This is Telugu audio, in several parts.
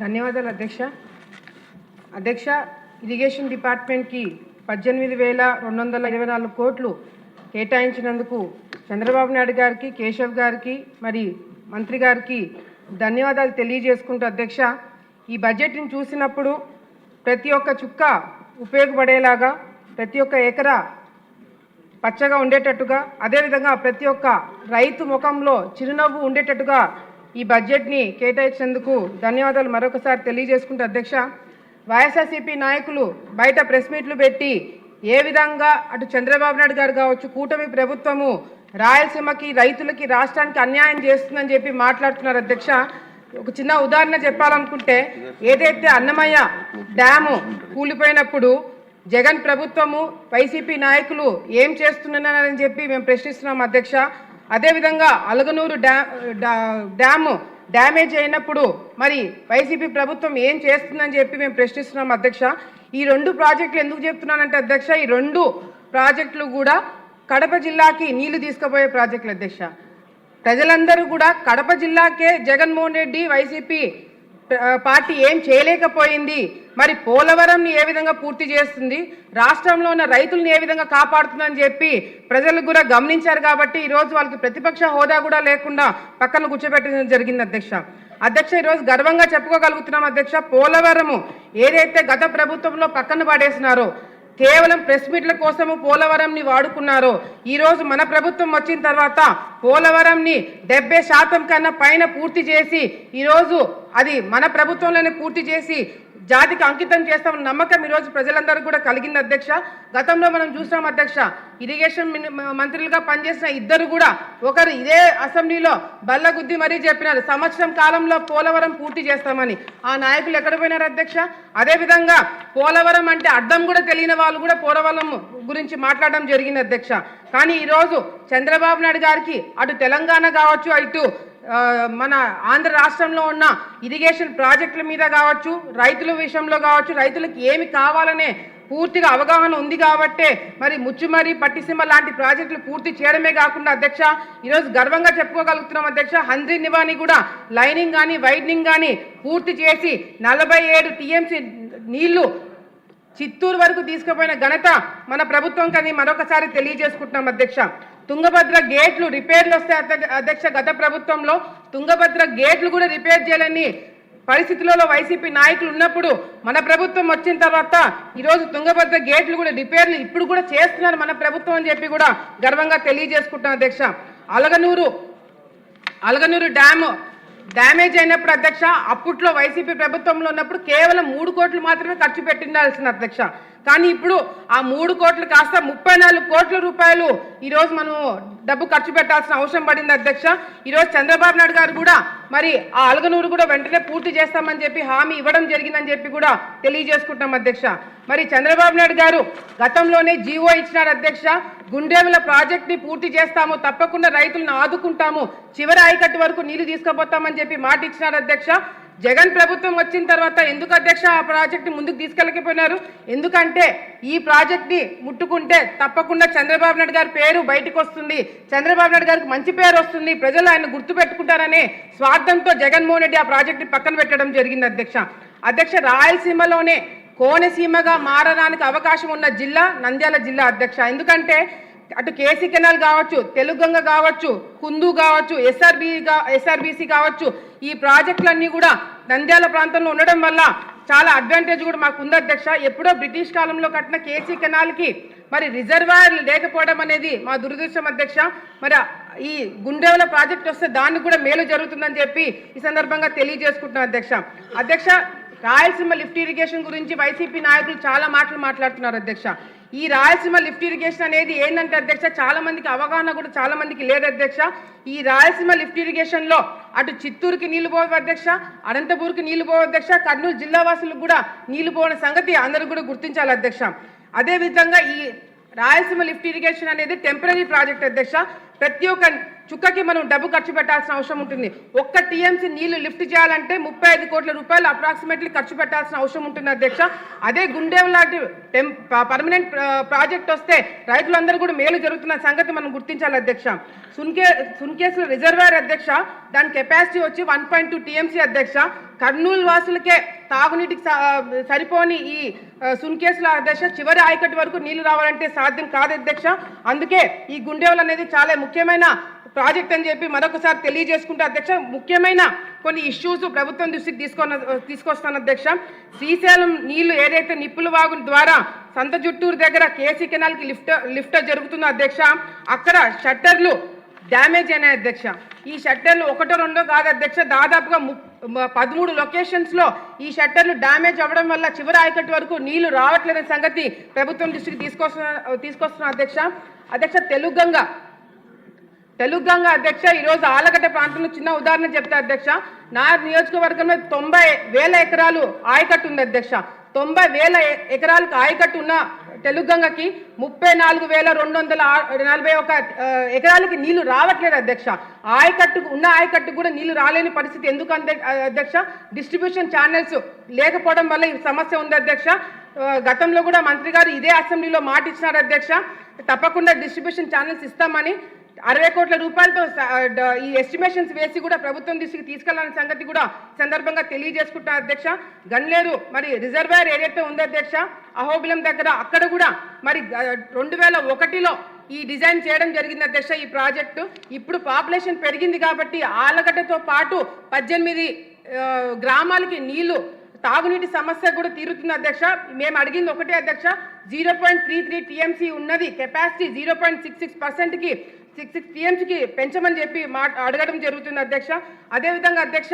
ధన్యవాదాలు అధ్యక్ష. అధ్యక్ష, ఇరిగేషన్ డిపార్ట్మెంట్కి 18,224 కోట్లు కేటాయించినందుకు చంద్రబాబు నాయుడు గారికి, కేశవ్ గారికి, మరి మంత్రి గారికి ధన్యవాదాలు తెలియజేసుకుంటూ అధ్యక్ష, ఈ బడ్జెట్ని చూసినప్పుడు ప్రతి ఒక్క చుక్క ఉపయోగపడేలాగా, ప్రతి ఒక్క ఎకరా పచ్చగా ఉండేటట్టుగా, అదేవిధంగా ప్రతి ఒక్క రైతు ముఖంలో చిరునవ్వు ఉండేటట్టుగా ఈ బడ్జెట్ని కేటాయించినందుకు ధన్యవాదాలు మరొకసారి తెలియజేసుకుంటూ అధ్యక్ష, వైఎస్ఆర్సీపీ నాయకులు బయట ప్రెస్ మీట్లు పెట్టి ఏ విధంగా అటు చంద్రబాబు నాయుడు గారు కావచ్చు, కూటమి ప్రభుత్వము రాయలసీమకి, రైతులకి, రాష్ట్రానికి అన్యాయం చేస్తుందని చెప్పి మాట్లాడుతున్నారు అధ్యక్ష. ఒక చిన్న ఉదాహరణ చెప్పాలనుకుంటే, ఏదైతే అన్నమయ్య డ్యాము కూలిపోయినప్పుడు జగన్ ప్రభుత్వము, వైసీపీ నాయకులు ఏం చేస్తున్నారని చెప్పి మేము ప్రశ్నిస్తున్నాం అధ్యక్ష. అదేవిధంగా అలగనూరు డ్యాము డ్యామేజ్ అయినప్పుడు మరి వైసీపీ ప్రభుత్వం ఏం చేస్తుందని చెప్పి మేము ప్రశ్నిస్తున్నాం అధ్యక్ష. ఈ 2 ప్రాజెక్టులు ఎందుకు చెప్తున్నానంటే అధ్యక్ష, ఈ 2 ప్రాజెక్టులు కూడా కడప జిల్లాకి నీళ్లు తీసుకుపోయే ప్రాజెక్టులు అధ్యక్ష. ప్రజలందరూ కూడా కడప జిల్లాకే జగన్మోహన్ రెడ్డి వైసీపీ పార్టీ ఏం చేయలేకపోయింది, మరి పోలవరంని ఏ విధంగా పూర్తి చేస్తుంది, రాష్ట్రంలో ఉన్న రైతులను ఏ విధంగా కాపాడుతుందని చెప్పి ప్రజలు కూడా గమనించారు. కాబట్టి ఈరోజు వాళ్ళకి ప్రతిపక్ష హోదా కూడా లేకుండా పక్కన కూర్చోబెట్టడం జరిగింది అధ్యక్ష. ఈరోజు గర్వంగా చెప్పుకోగలుగుతున్నాం అధ్యక్ష, పోలవరము ఏదైతే గత ప్రభుత్వంలో పక్కన పడేసినారో, కేవలం ప్రెస్ మీట్ల కోసము పోలవరంని వాడుకున్నారో, ఈరోజు మన ప్రభుత్వం వచ్చిన తర్వాత పోలవరంని 70% కన్నా పైన పూర్తి చేసి ఈరోజు అది మన ప్రభుత్వంలోనే పూర్తి చేసి జాతికి అంకితం చేస్తామన్న నమ్మకం ఈరోజు ప్రజలందరూ కూడా కలిగింది అధ్యక్ష. గతంలో మనం చూసాం అధ్యక్ష, ఇరిగేషన్ మంత్రులుగా పనిచేసిన ఇద్దరు కూడా ఒకరు ఇదే అసెంబ్లీలో బల్లగుద్ది మరీ చెప్పినారు, సంవత్సరం కాలంలో పోలవరం పూర్తి చేస్తామని. ఆ నాయకులు ఎక్కడ పోయినారు అధ్యక్ష? అదేవిధంగా పోలవరం అంటే అర్థం కూడా తెలియని వాళ్ళు కూడా పోలవరం గురించి మాట్లాడడం జరిగింది అధ్యక్ష. కానీ ఈరోజు చంద్రబాబు నాయుడు గారికి అటు తెలంగాణ కావచ్చు, ఇటు మన ఆంధ్ర రాష్ట్రంలో ఉన్న ఇరిగేషన్ ప్రాజెక్టుల మీద కావచ్చు, రైతుల విషయంలో కావచ్చు, రైతులకు ఏమి కావాలనే పూర్తిగా అవగాహన ఉంది కాబట్టే మరి ముచ్చుమరి, పట్టిసీమ లాంటి ప్రాజెక్టులు పూర్తి చేయడమే కాకుండా అధ్యక్ష, ఈరోజు గర్వంగా చెప్పుకోగలుగుతున్నాం అధ్యక్ష, హంద్రీ నివాని కూడా లైనింగ్ కానీ వైడనింగ్ కానీ పూర్తి చేసి 47 టీఎంసీ నీళ్లు చిత్తూరు వరకు తీసుకుపోయిన ఘనత మన ప్రభుత్వం కానీ మరొకసారి తెలియజేసుకుంటున్నాం అధ్యక్ష. తుంగభద్ర గేట్లు రిపేర్లు వస్తే అధ్యక్ష, గత ప్రభుత్వంలో తుంగభద్ర గేట్లు కూడా రిపేర్ చేయాలని పరిస్థితులలో వైసీపీ నాయకులు ఉన్నప్పుడు మన ప్రభుత్వం వచ్చిన తర్వాత ఈరోజు తుంగభద్ర గేట్లు కూడా రిపేర్లు ఇప్పుడు కూడా చేస్తున్నారు మన ప్రభుత్వం అని చెప్పి కూడా గర్వంగా తెలియజేసుకుంటున్నాం అధ్యక్ష. అలగనూరు డ్యాము డ్యామేజ్ అయినప్పుడు అధ్యక్ష, అప్పట్లో వైసీపీ ప్రభుత్వంలో ఉన్నప్పుడు కేవలం 3 కోట్లు మాత్రమే ఖర్చు పెట్టిండాల్సింది అధ్యక్ష. కానీ ఇప్పుడు ఆ 3 కోట్లు కాస్త 34 కోట్ల రూపాయలు ఈరోజు మనం డబ్బు ఖర్చు పెట్టాల్సిన అవసరం పడింది అధ్యక్ష. ఈరోజు చంద్రబాబు నాయుడు గారు కూడా మరి ఆ అలగనూరు కూడా వెంటనే పూర్తి చేస్తామని చెప్పి హామీ ఇవ్వడం జరిగిందని చెప్పి కూడా తెలియజేసుకుంటాం అధ్యక్ష. మరి చంద్రబాబు నాయుడు గారు గతంలోనే జీవో ఇచ్చినారు అధ్యక్ష, గుండెముల ప్రాజెక్ట్ని పూర్తి చేస్తాము, తప్పకుండా రైతులను ఆదుకుంటాము, చివరి ఆయకట్టు వరకు నీళ్లు తీసుకుపోతామని చెప్పి మాట ఇచ్చినారు అధ్యక్ష. జగన్ ప్రభుత్వం వచ్చిన తర్వాత ఎందుకు అధ్యక్ష ఆ ప్రాజెక్ట్ని ముందుకు తీసుకెళ్ళకపోయినారు? ఎందుకంటే ఈ ప్రాజెక్ట్ని ముట్టుకుంటే తప్పకుండా చంద్రబాబు నాయుడు గారి పేరు బయటకు వస్తుంది, చంద్రబాబు నాయుడు గారికి మంచి పేరు వస్తుంది, ప్రజలు ఆయన గుర్తుపెట్టుకుంటారనే స్వార్థంతో జగన్మోహన్ రెడ్డి ఆ ప్రాజెక్ట్ని పక్కన పెట్టడం జరిగింది అధ్యక్ష. రాయలసీమలోనే కోనసీమగా మారడానికి అవకాశం ఉన్న జిల్లా నంద్యాల జిల్లా అధ్యక్ష. ఎందుకంటే అటు కేసీ కెనాల్ కావచ్చు, తెలుగంగ కావచ్చు, కుందు కావచ్చు, ఎస్ఆర్బీసీ కావచ్చు, ఈ ప్రాజెక్టులన్నీ కూడా నంద్యాల ప్రాంతంలో ఉండడం వల్ల చాలా అడ్వాంటేజ్ కూడా మాకు ఉంది అధ్యక్ష. ఎప్పుడో బ్రిటిష్ కాలంలో కట్టిన కేసీ కెనాల్కి మరి రిజర్వాయర్లు లేకపోవడం అనేది మా దురదృష్టం అధ్యక్ష. మరి ఈ గుండెవల ప్రాజెక్ట్ వస్తే దానికి కూడా మేలు జరుగుతుందని చెప్పి ఈ సందర్భంగా తెలియజేసుకుంటున్నాం అధ్యక్ష. రాయలసీమ లిఫ్ట్ ఇరిగేషన్ గురించి వైసీపీ నాయకులు చాలా మాటలు మాట్లాడుతున్నారు అధ్యక్ష. ఈ రాయలసీమ లిఫ్ట్ ఇరిగేషన్ అనేది ఏంటంటే అధ్యక్ష, చాలా మందికి అవగాహన కూడా చాలా మందికి లేదు అధ్యక్ష. ఈ రాయలసీమ లిఫ్ట్ ఇరిగేషన్ లో అటు చిత్తూరుకి నీళ్లు పోవు అధ్యక్ష, అనంతపూర్కి నీళ్లు పోవు అధ్యక్ష, కర్నూలు జిల్లా వాసులకు కూడా నీళ్లు పోవని సంగతి అందరూ కూడా గుర్తించాలి అధ్యక్ష. అదేవిధంగా ఈ రాయలసీమ లిఫ్ట్ ఇరిగేషన్ అనేది టెంపరీ ప్రాజెక్ట్ అధ్యక్ష. ప్రతి ఒక్క చుక్కకి మనం డబ్బు ఖర్చు పెట్టాల్సిన అవసరం ఉంటుంది. ఒక్క టీఎంసీ నీళ్లు లిఫ్ట్ చేయాలంటే 35 కోట్ల రూపాయలు అప్రాక్సిమేట్లీ ఖర్చు పెట్టాల్సిన అవసరం ఉంటుంది అధ్యక్ష. అదే గుండెం లాంటి పర్మనెంట్ ప్రాజెక్ట్ వస్తే రైతులందరూ కూడా మేలు జరుగుతున్న సంగతి మనం గుర్తించాలి అధ్యక్ష. సున్కేసుల రిజర్వాయర్ అధ్యక్ష, దాని కెపాసిటీ వచ్చి 1.2 టీఎంసీ అధ్యక్ష. కర్నూలు వాసులకే తాగునీటికి సరిపోని ఈ సున్కేసుల అధ్యక్ష చివరి ఆయకట్టు వరకు నీళ్లు రావాలంటే సాధ్యం కాదు అధ్యక్ష. అందుకే ఈ గుండెవల్ అనేది చాలా ముఖ్యమైన ప్రాజెక్ట్ అని చెప్పి మరొకసారి తెలియజేసుకుంటే అధ్యక్ష, ముఖ్యమైన కొన్ని ఇష్యూస్ ప్రభుత్వం దృష్టికి తీసుకొస్తాను అధ్యక్ష. శ్రీశైలం నీళ్లు ఏదైతే నిప్పుల వాగు ద్వారా సంత జుట్టూరు దగ్గర కేసీ కెనాల్కి లిఫ్ట్ జరుగుతుందో అధ్యక్ష, అక్కడ షట్టర్లు డ్యామేజ్ అయినాయి అధ్యక్ష. ఈ షట్టర్లు ఒకటో రెండో కాదు అధ్యక్ష, దాదాపుగా 13 లొకేషన్స్లో ఈ షట్టర్లు డ్యామేజ్ అవ్వడం వల్ల చివరి ఆయకట్టు వరకు నీళ్లు రావట్లేదనే సంగతి ప్రభుత్వం దృష్టికి తీసుకొస్తున్న అధ్యక్ష. తెలుగంగ అధ్యక్ష, ఈరోజు ఆలగడ్డ ప్రాంతంలో చిన్న ఉదాహరణ చెప్తా అధ్యక్ష. నా నియోజకవర్గంలో 90,000 ఎకరాలు ఆయకట్టు ఉంది అధ్యక్ష. 90,000 ఎకరాలకు ఆయకట్టు ఉన్న తెలుగంగకి 34,241 ఎకరాలకి నీళ్లు రావట్లేదు అధ్యక్ష. ఆయకట్టు కూడా నీళ్లు రాలేని పరిస్థితి ఎందుకు అధ్యక్ష? డిస్ట్రిబ్యూషన్ ఛానల్స్ లేకపోవడం వల్ల ఈ సమస్య ఉంది అధ్యక్ష. గతంలో కూడా మంత్రి గారు ఇదే అసెంబ్లీలో మాట ఇచ్చినారు అధ్యక్ష, తప్పకుండా డిస్ట్రిబ్యూషన్ ఛానల్స్ ఇస్తామని. 60 కోట్ల రూపాయలతో ఈ ఎస్టిమేషన్స్ వేసి కూడా ప్రభుత్వం దృష్టికి తీసుకెళ్లాలనే సంగతి కూడా సందర్భంగా తెలియజేసుకుంటా అధ్యక్ష. గన్లేరు మరి రిజర్వాయర్ ఏదైతే ఉందో అధ్యక్ష, అహోబిలం దగ్గర అక్కడ కూడా మరి 2001లో ఈ డిజైన్ చేయడం జరిగింది అధ్యక్ష ఈ ప్రాజెక్టు. ఇప్పుడు పాపులేషన్ పెరిగింది కాబట్టి ఆలగడ్డతో పాటు 18 గ్రామాలకి నీళ్లు తాగునీటి సమస్య కూడా తీరుతుంది అధ్యక్ష. మేము అడిగింది ఒకటే అధ్యక్ష, 0.33 టీఎంసీ ఉన్నది కెపాసిటీ 0.66%కి 66 టీఎంసీకి పెంచమని చెప్పి అడగడం జరుగుతుంది అధ్యక్ష. అదేవిధంగా అధ్యక్ష,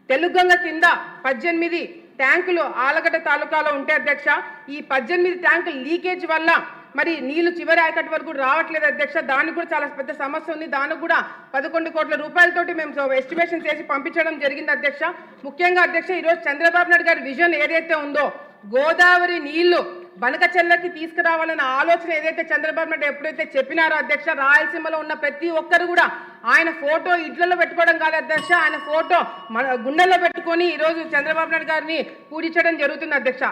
తెలుగంగ కింద 18 ట్యాంకులు ఆలగడ్డ తాలూకాలో ఉంటే అధ్యక్ష, ఈ 18 ట్యాంకులు లీకేజ్ వల్ల మరి నీళ్లు చివరి ఆయకట్టు వరకు రావట్లేదు అధ్యక్ష. దానికి కూడా చాలా పెద్ద సమస్య ఉంది. దానికి కూడా 11 కోట్ల రూపాయలతోటి మేము ఎస్టిమేషన్ చేసి పంపించడం జరిగింది అధ్యక్ష. ముఖ్యంగా అధ్యక్ష, ఈరోజు చంద్రబాబు నాయుడు గారి విజన్ ఏదైతే ఉందో, గోదావరి నీళ్లు బనకచెర్లకి తీసుకురావాలన్న ఆలోచన ఏదైతే చంద్రబాబు నాయుడు ఎప్పుడైతే చెప్పినారో అధ్యక్ష, రాయలసీమలో ఉన్న ప్రతి ఒక్కరు కూడా ఆయన ఫోటో ఇళ్లలో పెట్టుకోవడం కాదు అధ్యక్ష, ఆయన ఫోటో మన గుండెల్లో పెట్టుకొని ఈరోజు చంద్రబాబు నాయుడు గారిని పూజించడం జరుగుతుంది అధ్యక్ష.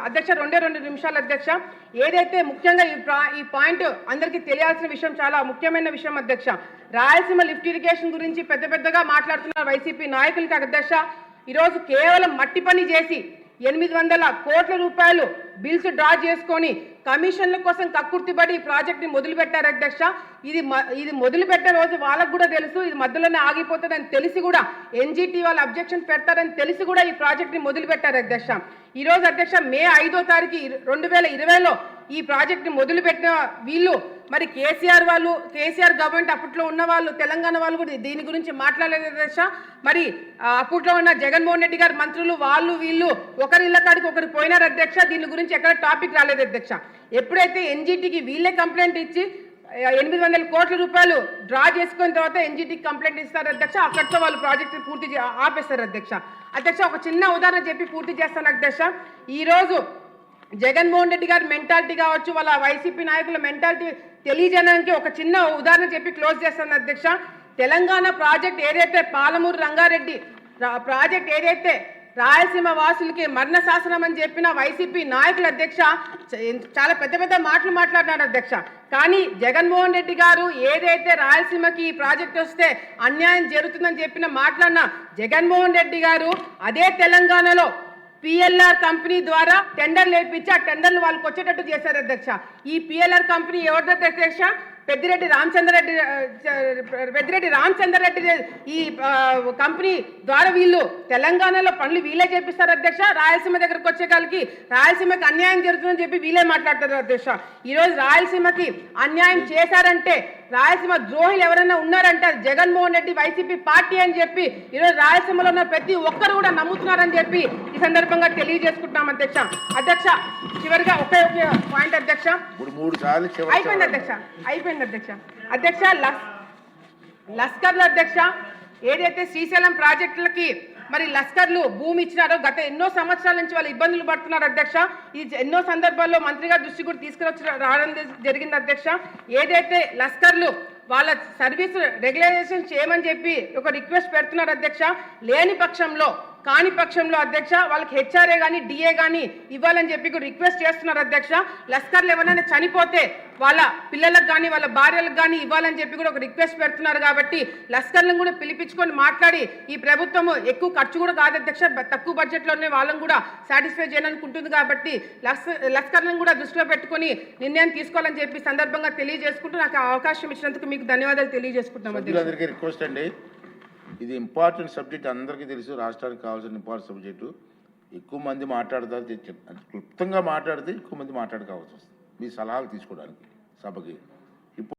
2 నిమిషాలు అధ్యక్ష. ఏదైతే ముఖ్యంగా ఈ పాయింట్ అందరికీ తెలియాల్సిన విషయం, చాలా ముఖ్యమైన విషయం అధ్యక్ష. రాయలసీమ లిఫ్ట్ ఇరిగేషన్ గురించి పెద్దగా మాట్లాడుతున్నారు వైసీపీ నాయకులకి అధ్యక్ష. ఈరోజు కేవలం మట్టి పని చేసి 800 కోట్ల రూపాయలు బిల్స్ డ్రా చేసుకొని కమిషన్ల కోసం కక్కుర్తిబడి ఈ ప్రాజెక్ట్ని మొదలుపెట్టారు అధ్యక్ష. ఇది మొదలుపెట్టే రోజు వాళ్ళకు కూడా తెలుసు ఇది మధ్యలోనే ఆగిపోతుందని తెలిసి కూడా ఎన్జిటి వాళ్ళు అబ్జెక్షన్ పెడతారని తెలిసి కూడా ఈ ప్రాజెక్ట్ని మొదలుపెట్టారు అధ్యక్ష. ఈరోజు అధ్యక్ష, మే 5వ తారీఖు 2020లో ఈ ప్రాజెక్ట్ని మొదలుపెట్టిన వీళ్ళు మరి కేసీఆర్ గవర్నమెంట్ అప్పట్లో ఉన్న వాళ్ళు, తెలంగాణ వాళ్ళు కూడా దీని గురించి మాట్లాడలేదు అధ్యక్ష. మరి అప్పట్లో ఉన్న జగన్మోహన్ రెడ్డి గారి మంత్రులు వాళ్ళు వీళ్ళు ఒకరిళ్ళ కాడికి ఒకరు పోయినారు అధ్యక్ష. దీని గురించి ఎక్కడ టాపిక్ రాలేదు అధ్యక్ష. ఎప్పుడైతే ఎన్జిటికి వీళ్ళే కంప్లైంట్ ఇచ్చి 800 కోట్ల రూపాయలు డ్రా చేసుకున్న తర్వాత ఎన్జిటికి కంప్లైంట్ ఇస్తారు అధ్యక్ష, అక్కడితో వాళ్ళు ప్రాజెక్టు పూర్తి ఆపేస్తారు అధ్యక్ష. ఒక చిన్న ఉదాహరణ చెప్పి పూర్తి చేస్తాను అధ్యక్ష. ఈరోజు జగన్మోహన్ రెడ్డి గారి మెంటాలిటీ కావచ్చు, వాళ్ళ వైసీపీ నాయకుల మెంటాలిటీ తెలియజేయడానికి ఒక చిన్న ఉదాహరణ చెప్పి క్లోజ్ చేస్తాను అధ్యక్ష. తెలంగాణ ప్రాజెక్ట్ ఏదైతే పాలమూరు రంగారెడ్డి ప్రాజెక్ట్ ఏదైతే రాయలసీమ వాసులకి మరణ శాసనం అని చెప్పిన వైసీపీ నాయకుల అధ్యక్ష చాలా పెద్ద మాటలు మాట్లాడినారు అధ్యక్ష. కానీ జగన్మోహన్ రెడ్డి గారు ఏదైతే రాయలసీమకి ఈ ప్రాజెక్ట్ వస్తే అన్యాయం జరుగుతుందని చెప్పిన మాట్లాడిన జగన్మోహన్ రెడ్డి గారు అదే తెలంగాణలో పిఎల్ఆర్ కంపెనీ ద్వారా టెండర్లు వేయించి ఆ టెండర్లు వాళ్ళకి వచ్చేటట్టు చేశారు అధ్యక్ష. ఈ పిఎల్ఆర్ కంపెనీ ఎవరిదో అధ్యక్ష? పెద్దిరెడ్డి రామచంద్రరెడ్డి ఈ కంపెనీ ద్వారా వీళ్ళు తెలంగాణలో పనులు వీళ్ళే చేపిస్తారు అధ్యక్ష. రాయలసీమ దగ్గరకు వచ్చేకాలకి రాయలసీమకి అన్యాయం జరుగుతుందని చెప్పి వీళ్ళే మాట్లాడతారు అధ్యక్ష. ఈరోజు రాయలసీమకి అన్యాయం చేశారంటే, రాయలసీమ ద్రోహులు ఎవరైనా ఉన్నారంటే జగన్మోహన్ రెడ్డి వైసీపీ పార్టీ అని చెప్పి ఈరోజు రాయలసీమలో ఉన్న ప్రతి ఒక్కరు కూడా నమ్ముతున్నారని చెప్పి ఈ సందర్భంగా తెలియజేసుకుంటున్నాం అధ్యక్ష. చివరిగా ఒకే పాయింట్ అధ్యక్ష. అయిపోయింది అధ్యక్ష. లస్కర్లు అధ్యక్ష, ఏదైతే శ్రీశైలం ప్రాజెక్టులకి మరి లస్కర్లు భూమి ఇచ్చినారో గత ఎన్నో సంవత్సరాల నుంచి వాళ్ళు ఇబ్బందులు పడుతున్నారు అధ్యక్ష. ఈ ఎన్నో సందర్భాల్లో మంత్రి గారి దృష్టి కూడా రావడం జరిగింది అధ్యక్ష. ఏదైతే లస్కర్లు వాళ్ళ సర్వీస్ రెగ్యులైజేషన్ చేయమని చెప్పి ఒక రిక్వెస్ట్ పెడుతున్నారు అధ్యక్ష. లేని పక్షంలో కాని పక్షంలో అధ్యక్ష వాళ్ళకి హెచ్ఆర్ఏ కానీ డిఏ కానీ ఇవ్వాలని చెప్పి కూడా రిక్వెస్ట్ చేస్తున్నారు అధ్యక్ష. లస్కర్లు ఎవరైనా చనిపోతే వాళ్ళ పిల్లలకు కానీ వాళ్ళ భార్యలకు కానీ ఇవ్వాలని చెప్పి కూడా ఒక రిక్వెస్ట్ పెడుతున్నారు. కాబట్టి లస్కర్లను కూడా పిలిపించుకొని మాట్లాడి ఈ ప్రభుత్వం ఎక్కువ ఖర్చు కూడా కాదు అధ్యక్ష, తక్కువ బడ్జెట్లోనే వాళ్ళని కూడా సాటిస్ఫై చేయాలనుకుంటుంది. కాబట్టి లస్కర్లను కూడా దృష్టిలో పెట్టుకొని నిర్ణయం తీసుకోవాలని చెప్పి సందర్భంగా తెలియజేసుకుంటూ నాకు అవకాశం ఇచ్చినందుకు మీకు ధన్యవాదాలు తెలియజేసుకుంటున్నాం అధ్యక్ష. రిక్వెస్ట్ అండి, ఇది ఇంపార్టెంట్ సబ్జెక్ట్, అందరికీ తెలుసు. రాష్ట్రానికి కావాల్సిన ఇంపార్టెంట్ సబ్జెక్టు. ఎక్కువ మంది మాట్లాడతారు, క్లుప్తంగా మాట్లాడితే ఎక్కువ మంది మాట్లాడుకోవాల్సి వస్తుంది. మీ సలహాలు తీసుకోవడానికి సభకి